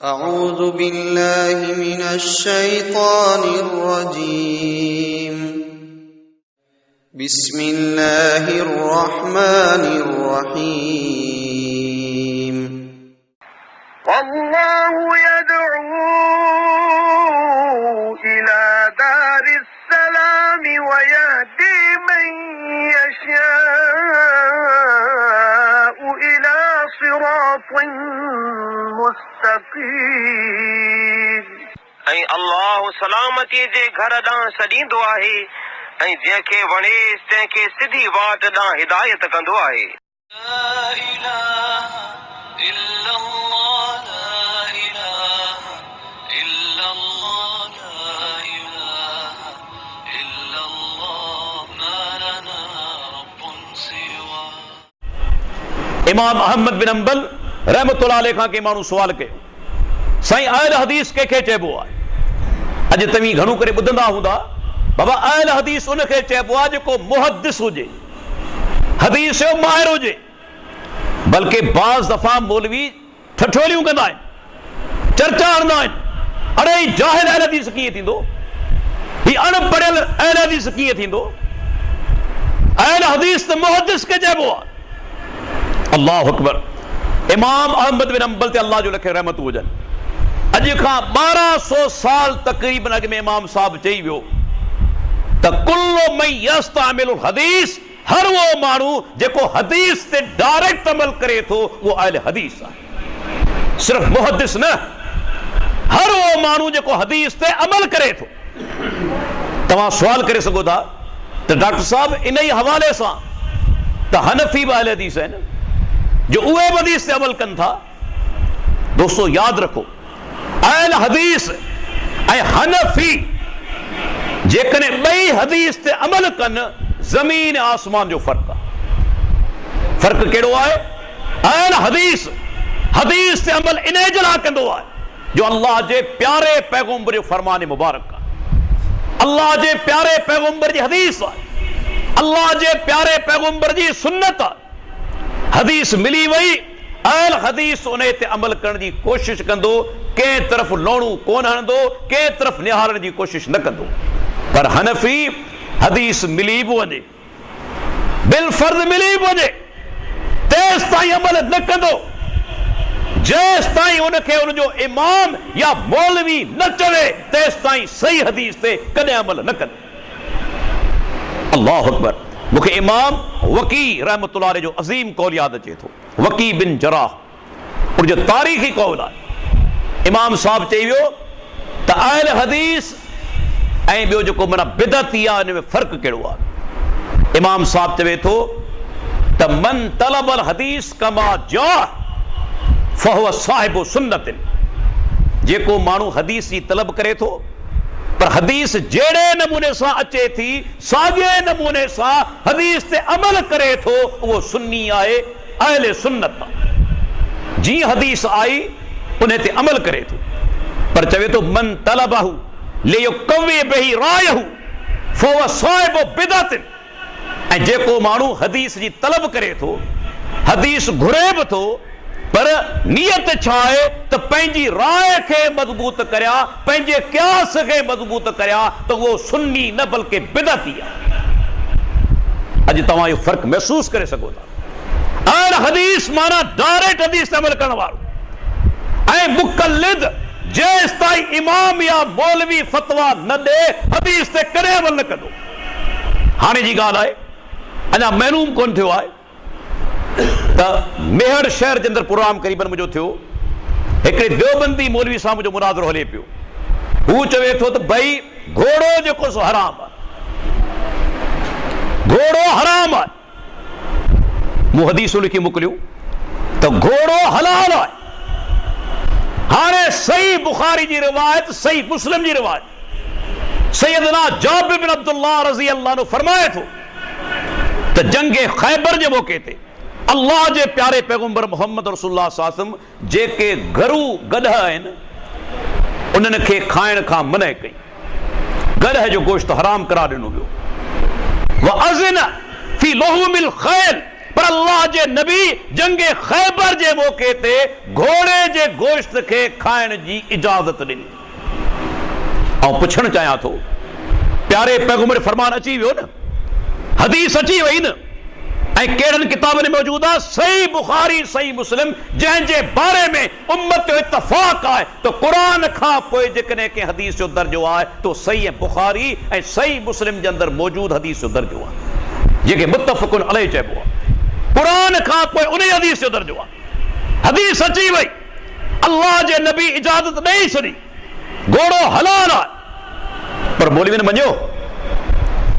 अऊज़ु बिल्लाहि मिनश शैतानिर रजीम। बिस्मिल्लाहिर रहमानिर रहीम। वल्लाहु यदऊ इला दारिस सलाम व यहदी मन यशाउ इला सिरातिन मुस्तकीम। अल्लाह सलामती जे घर ॾांहुं सॾींदो आहे ऐं जंहिंखे वणेसि तंहिंखे सिधी वाट ॾांहुं हिदायत कंदो आहे। इमाम अहमद बिन अंबल रहमतुल्लाह अलैह खां के माण्हू सुवाल कयो, साईं अहल हदीस कंहिंखे चइबो आहे? अॼु तव्हीं घणो करे ॿुधंदा हूंदा, बाबा अहल हदीस उनखे चइबो आहे जेको मुहद्दिस हुजे, हदीस जो माहिर हुजे। बल्कि बाज़ दफ़ा मौलवी ठठोलियूं कंदा आहिनि, चर्चा हणंदा आहिनि, अड़े जाहिल अहल हदीस कीअं थींदो, ही अनपढ़ियल अहल हदीस कीअं थींदो? अहल हदीस त मुहद्दिस खे चइबो आहे। अल्लाहु अकबर। इमाम अहमद बिन अंबल ते अल्लाह जो लखे रहमत हुजनि। अॼु खां 1200 साल तक़रीबन अॻु में इमाम साहब चई वियो त कुल्लु मन यस्तअमिलुल हदीस, हर वो माण्हू जेको हदीस ते डायरेक्ट अमल करे थो उहो अहल हदीस आहे। सिर्फ मुहद्दिस न, हर वो माण्हू जेको हदीस ते अमल करे थो। तव्हां सुवाल करे सघो था त डॉक्टर साहब इन ई हवाले सां त हनफी बि अहल हदीस आहिनि जो उहे बि हदीस ते अमल कनि था। दोस्तों याद रखो, अहल हदीस ऐं हनफी जेकॾहिं ॿई हदीस ते अमल कनि, ज़मीन आसमान जो फ़र्क़ु आहे। फ़र्क़ु कहिड़ो आहे? अहल हदीस हदीस ते अमल इन जे लाइ कंदो आहे जो अल्लाह जे प्यारे पैगंबर जो फरमान मुबारक आहे, अल्लाह जे प्यारे पैगंबर जी हदीस आहे, अल्लाह जे प्यारे पैगंबर जी सुन्नत आहे। हदीस मिली वई, अहल हदीस उन ते अमल करण जी कोशिश कंदो, कंहिं तरफ़ लोणू कोन हणंदो, कंहिं तरफ़ निहारण जी कोशिश न कंदो। पर हनफी हदीस मिली बि वञे, बिल फर्ज़ मिली बि वञे, तेसि ताईं अमल न कंदो जेसि ताईं उनखे उनजो इमाम या मौलवी न चवे, तेसि ताईं सही हदीस ते कॾहिं अमल न कंदो। अल्लाहु अकबर। मूंखे इमाम वकी रहमतुल्लाह अलैह जो अज़ीम कौल यादि अचे थो, वकी बिन जराह, उनजो तारीख़ी कौल आहे। इमाम साहब चई वियो त अहल हदीस ऐं ॿियो जेको माना बिदअती आहे, हिन में फ़र्क़ु कहिड़ो आहे? इमाम साहब चवे थो त मन तलबल हदीस कमा जा फहुव साहिबु सुन्नतिन। जेको माण्हू हदीस जी तलब करे थो पर हदीस जहिड़े नमूने सां अचे थी, साॻिए नमूने सां हदीस ते अमल करे थो, उहो सुन्नी आहे, अहले सुन्नत आहे। जीअं हदीस आई उन ते अमल करे थो। पर चवे थो मन तलबहु लियुक़व्वि बिही रायहु फहुव साहिबु बिदअतिन। ऐं जेको माण्हू हदीस जी तलब करे थो, हदीस घुरे बि थो, पर नियत छा आहे त पंहिंजी राय खे मज़बूत करिया, पंहिंजे क़यास खे मज़बूत करिया, त उहो सुन्नी न बल्कि बिदअती आहे। अॼु तव्हां इहो फ़र्क़ु महसूस करे सघो था। अहल हदीस माना डायरेक्ट हदीस ते अमल करण वारो, ऐं मुक़ल्लिद जेसि ताईं इमाम या मौलवी फतवा न ॾे, हदीस ते कॾहिं अमल न कंदो। हाणे जी ॻाल्हि आहे, अञा महनूम कोन थियो आहे त मेहर शहर जे अंदरि प्रोग्राम क़रीबन मुंहिंजो थियो। हिकिड़े देवबंदी मौलवी सां मुंहिंजो मुनाज़रो हले पियो। हू चवे थो त भई घोड़ो जेको सो हराम आहे, घोड़ो हराम आहे। मूं हदीसूं लिखी मोकिलियूं त घोड़ो हलाल आहे। हाणे सही बुखारी जी रिवायत, सही मुस्लिम जी रिवायत, सैयदना जाबिर बिन अब्दुल्लाह रज़ी अल्लाह अन्हु फरमाए थो त जंग खैबर जे मौके ते अल्लाह जे प्यारे पैगंबर मोहम्मद रसूलुल्लाह सल्लल्लाहु अलैहि वसल्लम जेके गरू गॾह आहिनि उन्हनि खे खाइण खां मना कई। गॾह जो गोश्त हराम करार ॾिनो वियो। वअज़िन फी लुहूमिल खैल, पर अल्लाह जे नबी जंगे खैबर जे मौके ते घोड़े जे गोश्त खे खाइण जी इजाज़त ॾिनी। ऐं पुछण चाहियां थो, प्यारे पैगंबर फरमान अची वियो न, हदीस अची वई न, ऐं कहिड़नि किताबनि में मौजूद आहे, सही बुखारी सही मुस्लिम, जंहिंजे बारे में उम्मत जो इत्तफ़ाक़ आहे त क़ुरान खां पोइ जेकॾहिं कंहिं हदीस जो दर्जो आहे तो सही बुखारी ऐं सही मुस्लिम जे अंदरि मौजूद हदीस जो दर्जो आहे, जेके मुत्तफ़क़ुन अलैहि चइबो आहे। क़ुरान खां पोइ उन हदीस जो दर्जो आहे। हदीस अची वई, अल्लाह जे नबी इजाज़त ॾेई छॾी, घोड़ो हलाल आहे, पर मौलवी न मञियो।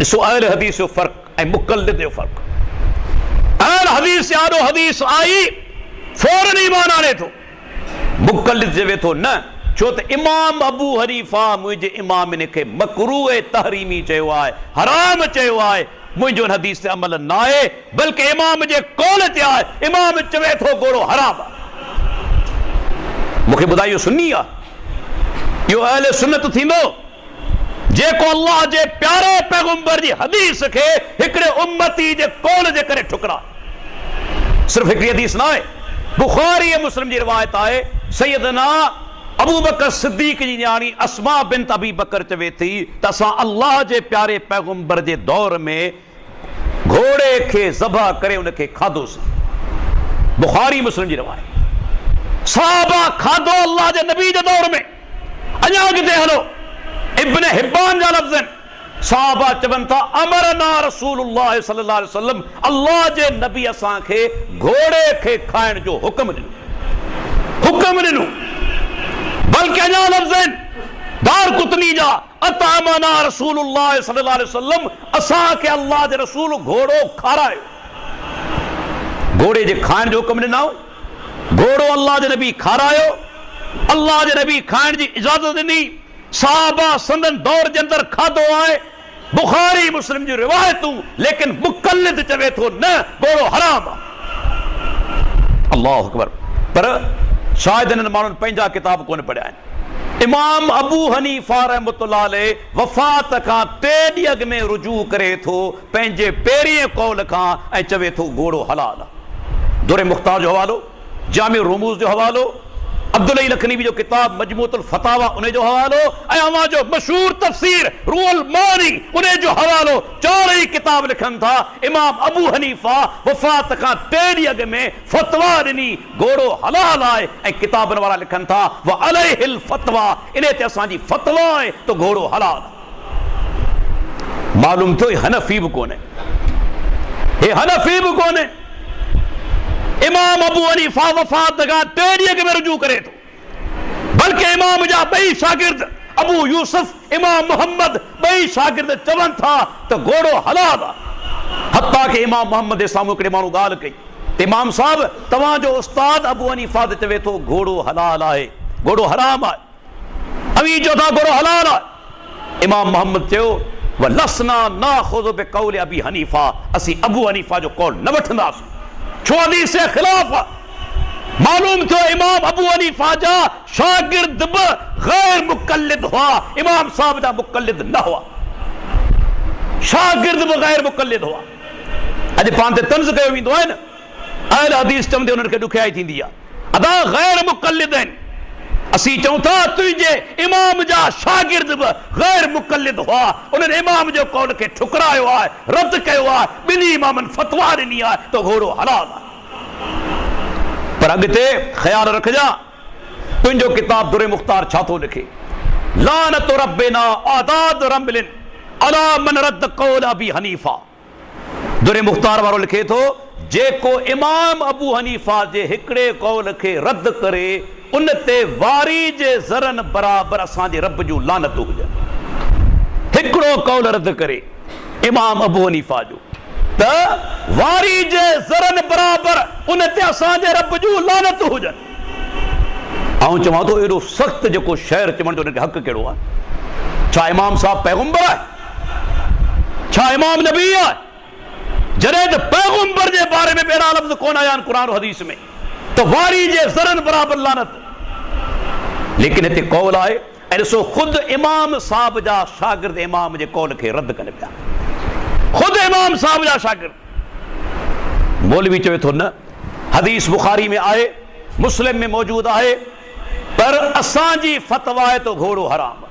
ॾिसो अहल हदीस जो फ़र्क़ु ऐं मुक़ल्लिद जो फ़र्क़ु। अहल हदीस यादो हदीस आई फौरन ईमान आणे थो, मुक़ल्लिद चवे थो न, छो त इमाम अबू हनीफा मुंहिंजे इमाम इन खे मकरूह तहरीमी चयो आहे, हराम चयो आहे, मुंहिंजो हदीस ते अमल न आहे, बल्कि इमाम जे कौल ते आहे। इमाम चवे थो घोड़ो हराम आहे, मूंखे ॿुधायो सुन्नी आहे, इहो अहले सुन्नत थींदो जेको अल्लाह जे प्यारे पैगंबर जी हदीस खे हिकिड़े उम्मती जे कौल जे करे ठुकरा। सिर्फ़ हिकिड़ी हदीस न आहे, बुखारी ऐं मुस्लिम जी रिवायत आहे, सैयदना अबू बकर सिद्दीक़ जी न्याणी अस्मा बिन्त अबी बकर चवे थी त असां अल्लाह जे प्यारे पैगंबर जे दौर में घोड़े खे ज़बह करे उनखे खाधोसीं। बुखारी मुस्लिम जी रिवायत। सहाबा खाधो अल्लाह जे नबी जे दौर में। अञा अॻिते हलो, इब्न हिब्बान जा लफ़्ज़ आहिनि, सहाबा चवनि था अमरना रसूलुल्लाह सल्लल्लाहु अलैहि वसल्लम, अल्लाह जे नबी असांखे घोड़े खे खाइण जो हुक्म ॾिनो। बल्कि अञा लफ़्ज़ आहिनि दारकुतनी जा, अतामना रसूलुल्लाह सल्लल्लाहु अलैहि वसल्लम, असांखे अल्लाह जे रसूल घोड़ो खारायो। घोड़े जे खाइण जो हुक्म ॾिनो, घोड़ो अल्लाह जे नबी खारायो, अल्लाह जे नबी खाइण जी इजाज़त ॾिनी। सहाबा संदन दौर जे अंदरि खाधो आहे, बुखारी मुस्लिम जी रिवायतूं, लेकिन मुक़ल्लिद चवे थो न, घोड़ो हराम आहे। अल्लाहु अकबर। पर शायदि इन्हनि माण्हुनि पंहिंजा किताब कोन पढ़िया आहिनि। इमाम अबू हनीफा रहमतुल्लाह अलैहि वफ़ात खां 3 ॾींहं अॻु में रुजू करे थो पंहिंजे पहिरिएं कौल खां ऐं चवे थो घोड़ो हलाल आहे। दुर मुख्तार जो हवालो, जामे रूमूज़ जो हवालो, अब्दुल्ला लखनवी जो किताब मजमूअतुल फतावा उन जो हवालो, ऐं अवां जो मशहूर तफ़सीर रूहुल मानी उन जो हवालो, 4 ई किताब लिखनि था। इमाम अबू हनीफा वफ़ात खां 3 ॾींहं अॻु में फतवा ॾिनी, घोड़ो हलाल आहे, ऐं किताबनि वारा लिखनि था व अलैहिल फतवा, इन ते असांजी फतवा आहे त घोड़ो हलाल। मालूम थियो हनफी बि कोन्हे, हे हनफी बि कोन्हे। इमाम अबू हनीफा वफ़ात खां 3 ॾींहं अॻु में रुजू करे थो, बल्कि इमाम जा ॿई शागिर्द अबू यूसुफ, इमाम मोहम्मद, ॿई शागिर्द चवनि था त घोड़ो हलाल आहे। हत्ता कि इमाम मोहम्मद जे साम्हूं हिकिड़े माण्हू ॻाल्हि कई, इमाम साहब तव्हांजो उस्ताद अबू हनीफा चवे थो घोड़ो हलाल आहे, घोड़ो हराम आहे, अवी चओ था घोड़ो हलाल आहे। इमाम मोहम्मद चयो वलसना नाख़ुज़ु बिक़ौलि अबी हनीफा, असीं अबू हनीफा जो कौल न वठंदासीं, छो हदीस जे खिलाफ आहे। मालूम थियो इमाम अबू हनीफा जा शागिर्द बि गैर मुक़ल्लिद हुआ, इमाम साहब जा मुक़ल्लिद न हुआ, शागिर्द बि गैर मुक़ल्लिद हुआ। अॼु पाण ते तंज़ कयो वेंदो आहे न, अहल हदीस चवंदे उन्हनि खे ॾुखियाई थींदी आहे, अदा गैर मुक़ल्लिद आहिनि। असीं चऊं था तुंहिंजे इमाम जा शागिर्द बि गैर मुक़ल्लिद हुआ, उन्हनि इमाम जो कौल खे ठुकरायो आहे, रद्द कयो आहे, ॿिनी इमामनि फतवा ॾिनी आहे त घोड़ो हलाल आहे। पर अॻिते ख़्याल रखजां, तुंहिंजो किताब दुर मुख्तार छा थो लिखे, लानत रब्बिना आदाद रम्बिलिन अला मन रद्द कौल अबी हनीफा। दुर मुख्तार वारो लिखे थो जेको इमाम अबू हनीफा जे हिकिड़े कौल खे रद्द करे उन ते वारी जे ज़रनि बराबरि असांजे रब जूं लानतूं हुजनि। हिकिड़ो कौल रद्द करे इमाम अबू हनीफा जो त वारी जे ज़रनि बराबरि उन ते असांजे रब जूं लानतूं हुजनि। आऊं चवां थो एॾो सख़्तु जेको शहर चवण जो उनखे हक़ कहिड़ो आहे? छा इमाम साहब पैगंबर आहे? छा इमाम नबी आहे? जॾहिं त पैगंबर जे बारे में अहिड़ा लफ़्ज़ कोन आया आहिनि क़ुरान हदीस में त वारी जे ज़रनि बराबरि लानत। लेकिन हिते कौल आहे, ऐं ॾिसो ख़ुदि इमाम साहब जा शागिर्द इमाम जे कौल खे रद्द कनि पिया, ख़ुदि इमाम साहब जा शागिर्द। मौलवी चवे थो न, हदीस बुखारी में आहे, मुस्लिम में मौजूद आहे, पर असांजी फतवा है तो घोड़ो हराम।